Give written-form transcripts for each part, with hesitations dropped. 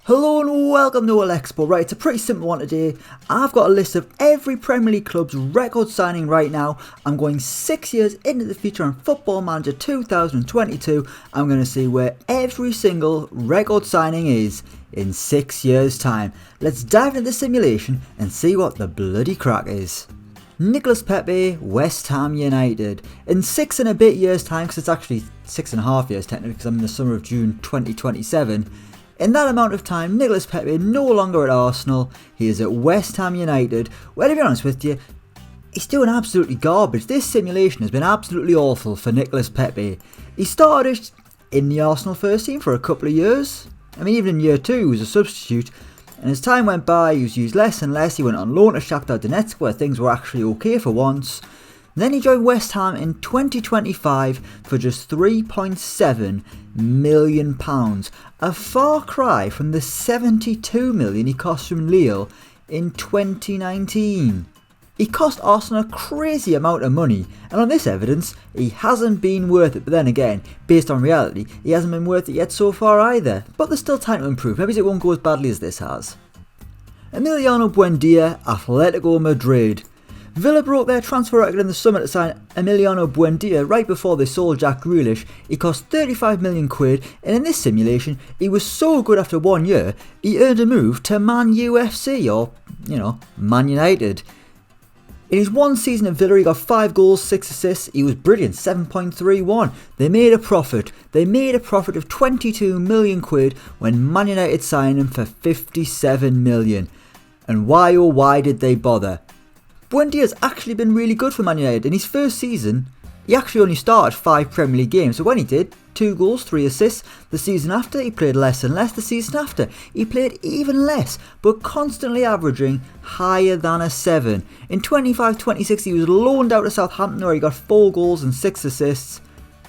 Hello and welcome to Elecspo. Right, it's a pretty simple one today. I've got a list of every Premier League club's record signing right now. I'm going 6 years into the future on Football Manager 2022. I'm going to see where every single record signing is in 6 years' time. Let's dive into the simulation and see what the bloody crack is. Nicolas Pépé, West Ham United. In 6 and a bit years' time, because it's actually 6.5 years technically, because I'm in the summer of June 2027. In that amount of time, Nicolas Pépé no longer at Arsenal, he is at West Ham United, where to be honest with you, he's doing absolutely garbage. This simulation has been absolutely awful for Nicolas Pépé. He started in the Arsenal first team for a couple of years. I mean, even in year 2 he was a substitute, and as time went by he was used less and less. He went on loan to Shakhtar Donetsk where things were actually okay for once. Then he joined West Ham in 2025 for just £3.7 million, a far cry from the £72 million he cost from Lille in 2019. He cost Arsenal a crazy amount of money, and on this evidence, he hasn't been worth it. But then again, based on reality, he hasn't been worth it yet so far either. But there's still time to improve. Maybe it won't go as badly as this has. Emiliano Buendía, Atletico Madrid. Villa broke their transfer record in the summer to sign Emiliano Buendía right before they sold Jack Grealish. He cost 35 million quid, and in this simulation, he was so good after 1 year, he earned a move to Man UFC, or, Man United. In his one season at Villa, he got 5 goals, 6 assists. He was brilliant, 7.31. They made a profit. They made a profit of 22 million quid when Man United signed him for 57 million. And why oh why did they bother? Buendia's actually been really good for Man United. In his first season, he actually only started 5 Premier League games. So when he did, 2 goals, 3 assists. The season after, he played less and less. The season after, he played even less, but constantly averaging higher than a 7. In 25-26, he was loaned out to Southampton where he got 4 goals and 6 assists.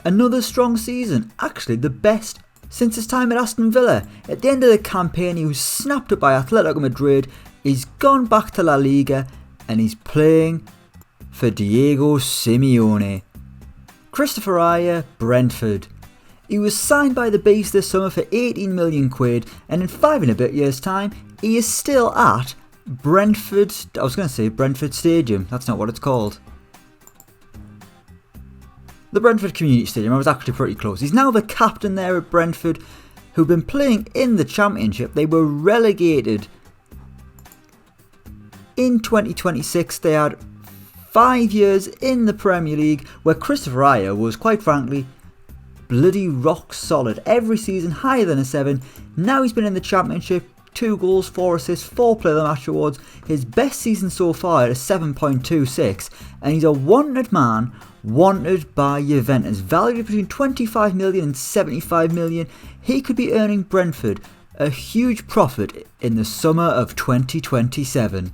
Another strong season, actually the best since his time at Aston Villa. At the end of the campaign, he was snapped up by Atletico Madrid. He's gone back to La Liga, and he's playing for Diego Simeone. Kristoffer Ajer, Brentford. He was signed by the Bees this summer for 18 million quid, and in 5 and a bit years' time, he is still at Brentford Stadium. That's not what it's called. The Brentford Community Stadium. I was actually pretty close. He's now the captain there at Brentford, who've been playing in the Championship. They were relegated in 2026. They had 5 years in the Premier League where Kristoffer Ajer was, quite frankly, bloody rock solid. Every season higher than a 7. Now he's been in the Championship, 2 goals, 4 assists, 4 Player of the Match awards. His best season so far is 7.26, and he's a wanted man, wanted by Juventus, valued between 25 million and 75 million. He could be earning Brentford a huge profit in the summer of 2027.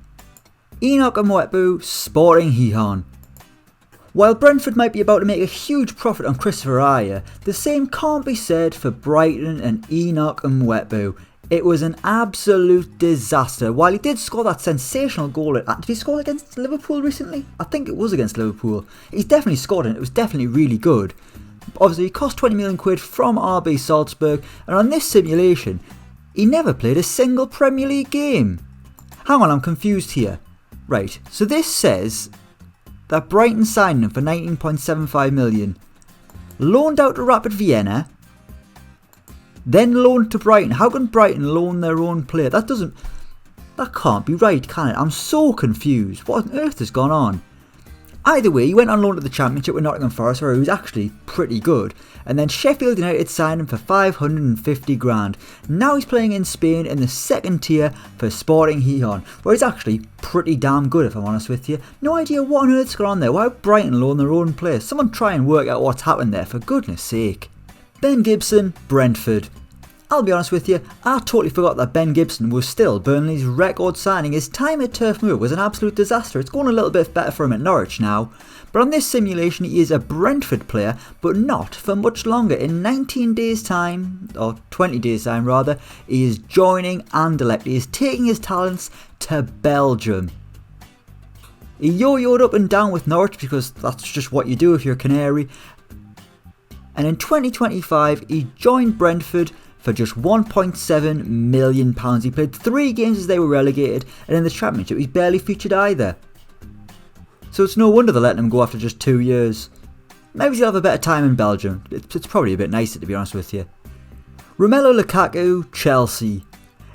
Enock Mwepu, Sporting Gijón. While Brentford might be about to make a huge profit on Kristoffer Ajer, the same can't be said for Brighton and Enock Mwepu. It was an absolute disaster. While he did score that sensational goal did he score against Liverpool recently? I think it was against Liverpool. He's definitely scored and it was definitely really good. Obviously he cost 20 million quid from RB Salzburg, and on this simulation, he never played a single Premier League game. Hang on, I'm confused here. Right, so this says that Brighton signed him for 19.75 million, loaned out to Rapid Vienna, then loaned to Brighton. How can Brighton loan their own player? That can't be right, can it? I'm so confused. What on earth has gone on? Either way, he went on loan to the Championship with Nottingham Forest, where he was actually pretty good, and then Sheffield United signed him for 550 grand. Now he's playing in Spain in the 2nd tier for Sporting Gijón, where he's actually pretty damn good, if I'm honest with you. No idea what on earth's gone on there. Why would Brighton loan their own players? Someone try and work out what's happened there, for goodness sake. Ben Gibson, Brentford. I'll be honest with you, I totally forgot that Ben Gibson was still Burnley's record signing. His time at Turf Moor was an absolute disaster. It's going a little bit better for him at Norwich now. But on this simulation, he is a Brentford player, but not for much longer. In 19 days' time, or 20 days' time rather, he is joining Anderlecht. He is taking his talents to Belgium. He yo-yoed up and down with Norwich because that's just what you do if you're a Canary. And in 2025, he joined Brentford for just £1.7 million. He played 3 games as they were relegated, and in the Championship he's barely featured either. So it's no wonder they're letting him go after just 2 years. Maybe he'll have a better time in Belgium. It's probably a bit nicer, to be honest with you. Romelu Lukaku, Chelsea.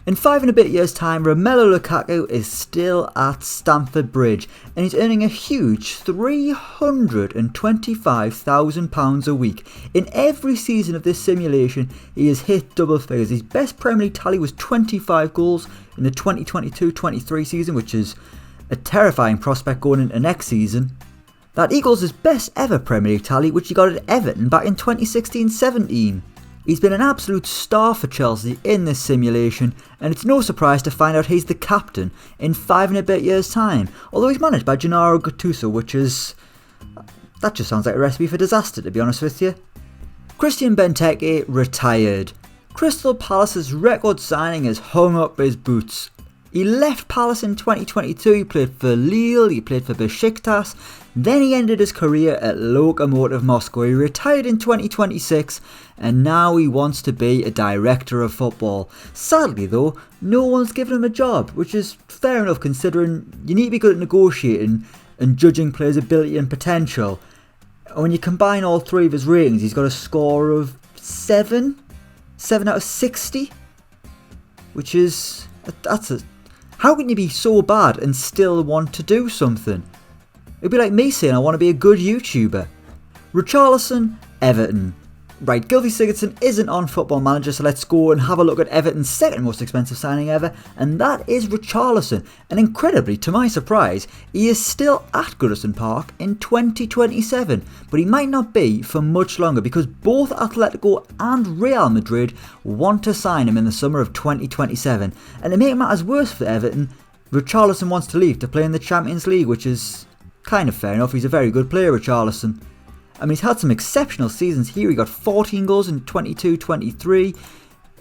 In 5 and a bit years time, Romelu Lukaku is still at Stamford Bridge and he's earning a huge £325,000 a week. In every season of this simulation, he has hit double figures. His best Premier League tally was 25 goals in the 2022-23 season, which is a terrifying prospect going into next season. That equals his best ever Premier League tally, which he got at Everton back in 2016-17. He's been an absolute star for Chelsea in this simulation, and it's no surprise to find out he's the captain in 5 and a bit years time, although he's managed by Gennaro Gattuso, that just sounds like a recipe for disaster, to be honest with you. Christian Benteke retired. Crystal Palace's record signing has hung up his boots. He left Palace in 2022, he played for Lille, he played for Besiktas, then he ended his career at Lokomotiv Moscow. He retired in 2026 and now he wants to be a director of football. Sadly though, no one's given him a job, which is fair enough considering you need to be good at negotiating and judging players' ability and potential. And when you combine all 3 of his ratings, he's got a score of 7 out of 60, which is, how can you be so bad and still want to do something? It'd be like me saying I want to be a good YouTuber. Richarlison, Everton. Right, Gylfi Sigurdsson isn't on Football Manager, so let's go and have a look at Everton's second most expensive signing ever, and that is Richarlison. And incredibly, to my surprise, he is still at Goodison Park in 2027, but he might not be for much longer because both Atletico and Real Madrid want to sign him in the summer of 2027. And to make matters worse for Everton, Richarlison wants to leave to play in the Champions League, which is kind of fair enough. He's a very good player, Richarlison. I mean, he's had some exceptional seasons here. He got 14 goals in 22-23.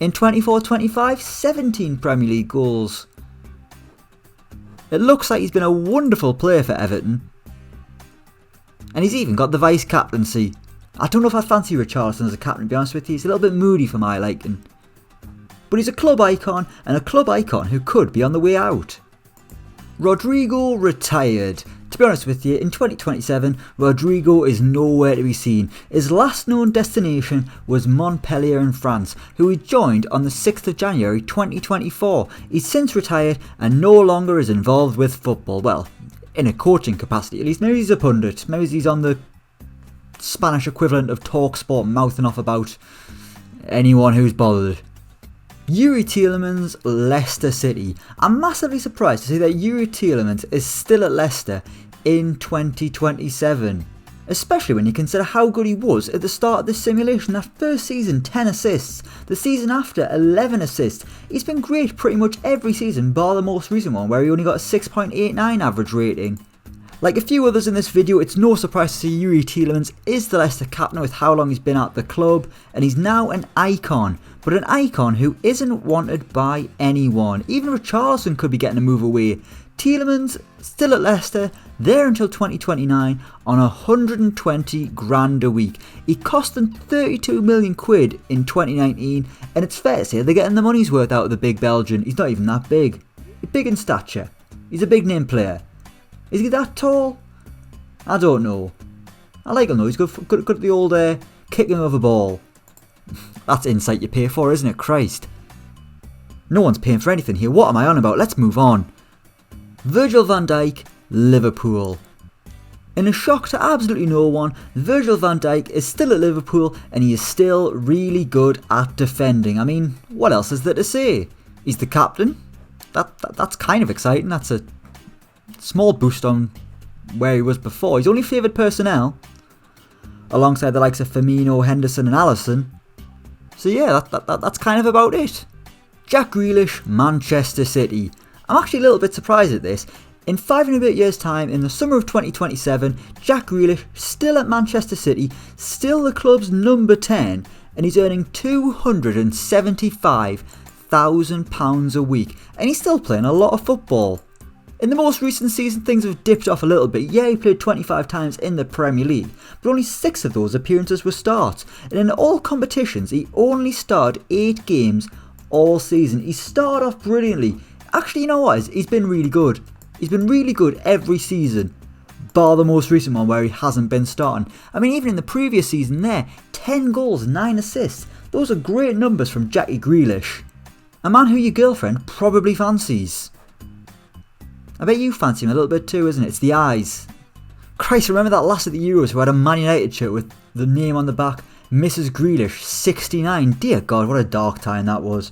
In 24-25, 17 Premier League goals. It looks like he's been a wonderful player for Everton. And he's even got the vice captaincy. I don't know if I fancy Richarlison as a captain, to be honest with you. He's a little bit moody for my liking. But he's a club icon, and a club icon who could be on the way out. Rodrigo retired. To be honest with you, in 2027, Rodrigo is nowhere to be seen. His last known destination was Montpellier in France, who he joined on the 6th of January 2024. He's since retired and no longer is involved with football. Well, in a coaching capacity at least. Maybe he's a pundit. Maybe he's on the Spanish equivalent of TalkSport mouthing off about anyone who's bothered. Youri Tielemans, Leicester City. I'm massively surprised to see that Youri Tielemans is still at Leicester in 2027. Especially when you consider how good he was at the start of this simulation. That first season, 10 assists. The season after, 11 assists. He's been great pretty much every season, bar the most recent one where he only got a 6.89 average rating. Like a few others in this video, it's no surprise to see Youri Tielemans is the Leicester captain with how long he's been at the club, and he's now an icon, but an icon who isn't wanted by anyone. Even Richarlison could be getting a move away. Tielemans still at Leicester, there until 2029 on 120 grand a week. He cost them 32 million quid in 2019, and it's fair to say they're getting the money's worth out of the big Belgian. He's not even that big. He's big in stature. He's a big name player. Is he that tall? I don't know. I like him though. He's good at the old kicking of a ball. That's insight you pay for, isn't it? Christ. No one's paying for anything here. What am I on about? Let's move on. Virgil Van Dijk, Liverpool. In a shock to absolutely no one, Virgil Van Dijk is still at Liverpool and he is still really good at defending. I mean, what else is there to say? He's the captain. That's kind of exciting. That's a small boost on where he was before. He's only favoured personnel alongside the likes of Firmino, Henderson and Alisson. So yeah, that's kind of about it. Jack Grealish, Manchester City. I'm actually a little bit surprised at this. In 5 and a bit years time, in the summer of 2027, Jack Grealish still at Manchester City, still the club's number 10, and he's earning £275,000 a week, and he's still playing a lot of football. In the most recent season, things have dipped off a little bit. Yeah, he played 25 times in the Premier League, but only 6 of those appearances were starts. And in all competitions, he only starred 8 games all season. He started off brilliantly. Actually, you know what? He's been really good. He's been really good every season, bar the most recent one where he hasn't been starting. I mean, even in the previous season there, 10 goals, 9 assists. Those are great numbers from Jackie Grealish. A man who your girlfriend probably fancies. I bet you fancy him a little bit too, isn't it? It's the eyes. Christ, remember that lass at the Euros who had a Man United shirt with the name on the back? Mrs. Grealish, 69. Dear God, what a dark time that was.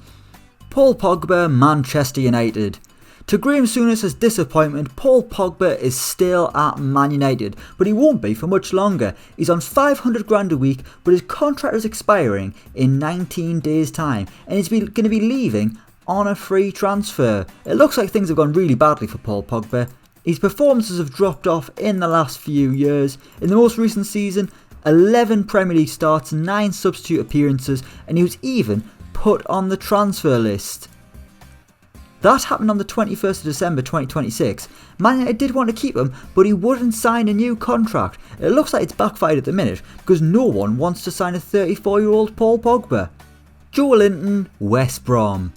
Paul Pogba, Manchester United. To Graham Souness's disappointment, Paul Pogba is still at Man United, but he won't be for much longer. He's on 500 grand a week, but his contract is expiring in 19 days' time, and he's going to be leaving on a free transfer. It looks like things have gone really badly for Paul Pogba. His performances have dropped off in the last few years. In the most recent season, 11 Premier League starts, 9 substitute appearances, and he was even put on the transfer list. That happened on the 21st of December 2026. Man United did want to keep him, but he wouldn't sign a new contract. It looks like it's backfired at the minute, because no one wants to sign a 34-year-old Paul Pogba. Joelinton, West Brom.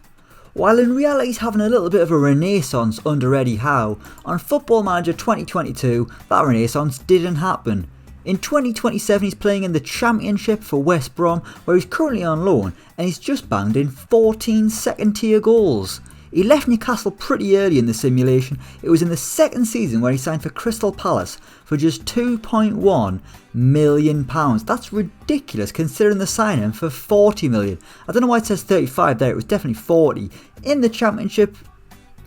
While in reality he's having a little bit of a renaissance under Eddie Howe, on Football Manager 2022, that renaissance didn't happen. In 2027 he's playing in the Championship for West Brom, where he's currently on loan, and he's just banged in 14 second-tier goals. He left Newcastle pretty early in the simulation. It was in the second season where he signed for Crystal Palace for just £2.1 million. That's ridiculous considering the signing for 40 million. I don't know why it says 35 there, it was definitely 40. In the Championship,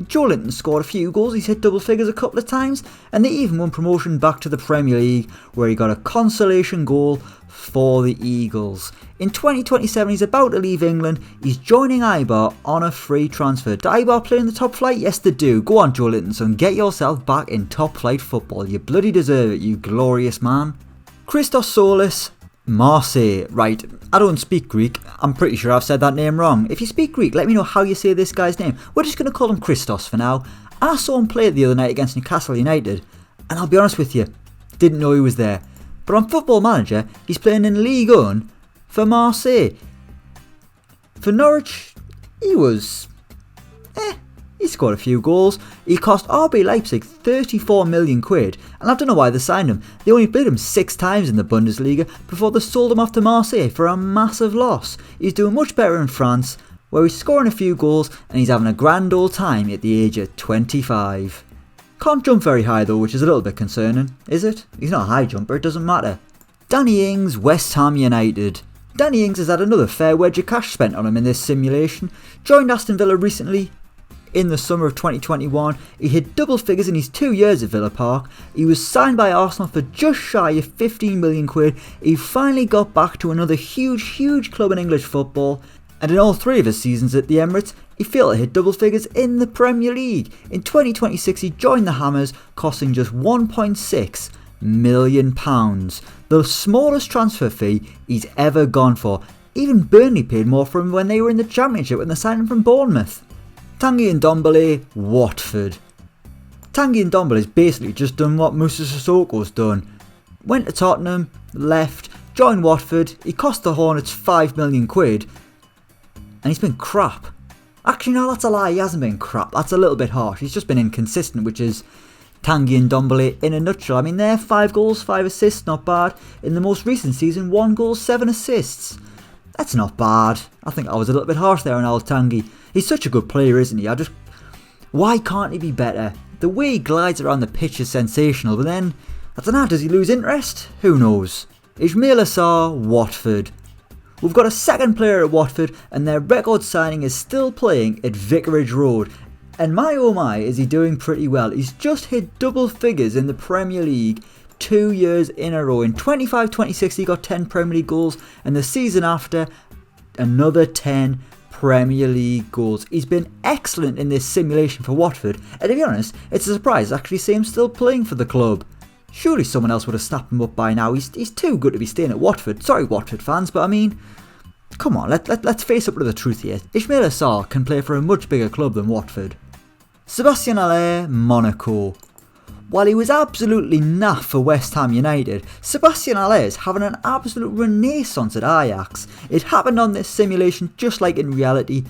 Joelinton scored a few goals, he's hit double figures a couple of times, and they even won promotion back to the Premier League, where he got a consolation goal for the Eagles. In 2027 he's about to leave England, he's joining Eibar on a free transfer. Do Eibar play in the top flight? Yes they do. Go on Joelinton son, get yourself back in top flight football, you bloody deserve it, you glorious man. Christos Tzolis, Marseille. Right, I don't speak Greek, I'm pretty sure I've said that name wrong. If you speak Greek, let me know how you say this guy's name. We're just going to call him Christos for now. I saw him play the other night against Newcastle United, and I'll be honest with you, didn't know he was there. But on Football Manager, he's playing in Ligue 1 for Marseille. For Norwich, he scored a few goals. He cost RB Leipzig 34 million quid, and I don't know why they signed him. They only played him 6 times in the Bundesliga before they sold him off to Marseille for a massive loss. He's doing much better in France, where he's scoring a few goals and he's having a grand old time at the age of 25. Can't jump very high though, which is a little bit concerning, is it? He's not a high jumper, it doesn't matter. Danny Ings, West Ham United. Danny Ings has had another fair wedge of cash spent on him in this simulation. Joined Aston Villa recently in the summer of 2021. He hit double figures in his 2 years at Villa Park. He was signed by Arsenal for just shy of 15 million quid. He finally got back to another huge club in English football. And in all 3 of his seasons at the Emirates, he failed to hit double figures in the Premier League. In 2026 he joined the Hammers, costing just £1.6 million. The smallest transfer fee he's ever gone for. Even Burnley paid more for him when they were in the Championship when they signed him from Bournemouth. Tanguy Ndombele, Watford. Tanguy Ndombele's basically just done what Moussa Sissoko's done. Went to Tottenham, left, joined Watford, he cost the Hornets 5 million quid, and he's been crap. Actually no, that's a lie, he hasn't been crap, that's a little bit harsh, he's just been inconsistent, which is Tanguy Ndombele in a nutshell. I mean there, 5 goals, 5 assists, not bad. In the most recent season, 1 goal, 7 assists. That's not bad. I think I was a little bit harsh there on old Tanguy. He's such a good player, isn't he? Why can't he be better? The way he glides around the pitch is sensational, but then, I don't know, does he lose interest? Who knows? Ismaila Sarr, Watford. We've got a second player at Watford, and their record signing is still playing at Vicarage Road. And my oh my, is he doing pretty well. He's just hit double figures in the Premier League 2 years in a row. In 25-26 he got 10 Premier League goals, and the season after another 10 Premier League goals. He's been excellent in this simulation for Watford, and to be honest, it's a surprise to actually see him still playing for the club. Surely someone else would have snapped him up by now. He's too good to be staying at Watford. Sorry Watford fans, but I mean, come on, let's face up to the truth here. Ismaila Sarr can play for a much bigger club than Watford. Sebastian Ajer, Monaco. While he was absolutely naff for West Ham United, Sebastian Ajer is having an absolute renaissance at Ajax. It happened on this simulation just like in reality.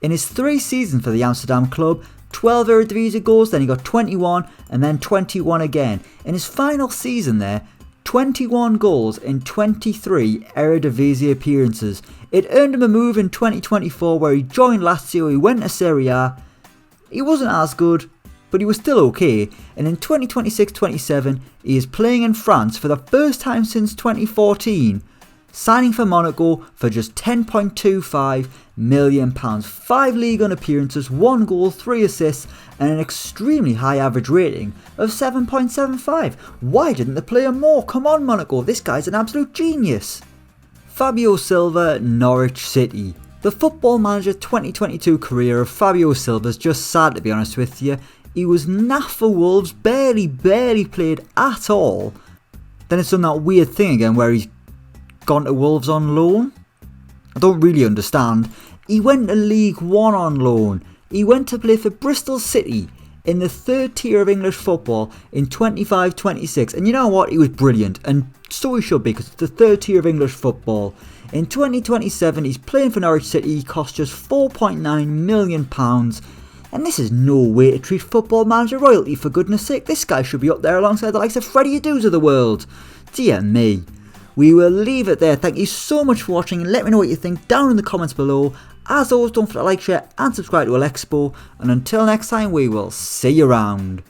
In his 3 seasons for the Amsterdam club, 12 Eredivisie goals, then he got 21 and then 21 again. In his final season there, 21 goals in 23 Eredivisie appearances. It earned him a move in 2024 where he joined Lazio, he went to Serie A. He wasn't as good, but he was still okay, and in 2026-27 he is playing in France for the first time since 2014, signing for Monaco for just £10.25 million, 5 Ligue 1 appearances, 1 goal, 3 assists and an extremely high average rating of 7.75. Why didn't they play him more? Come on Monaco, this guy's an absolute genius. Fabio Silva, Norwich City. The Football Manager 2022 career of Fabio Silva is just sad, to be honest with you. He was naff for Wolves, barely played at all. Then it's done that weird thing again where he's gone to Wolves on loan. I don't really understand. He went to League 1 on loan. He went to play for Bristol City in the 3rd tier of English football in 25-26. And you know what? He was brilliant. And so he should be, because it's the 3rd tier of English football. In 2027, he's playing for Norwich City. He cost just £4.9 million. And this is no way to treat Football Manager royalty, for goodness sake. This guy should be up there alongside the likes of Freddie Adu's of the world. Dear me. We will leave it there. Thank you so much for watching. Let me know what you think down in the comments below. As always, don't forget to like, share and subscribe to Elecspo. And until next time, we will see you around.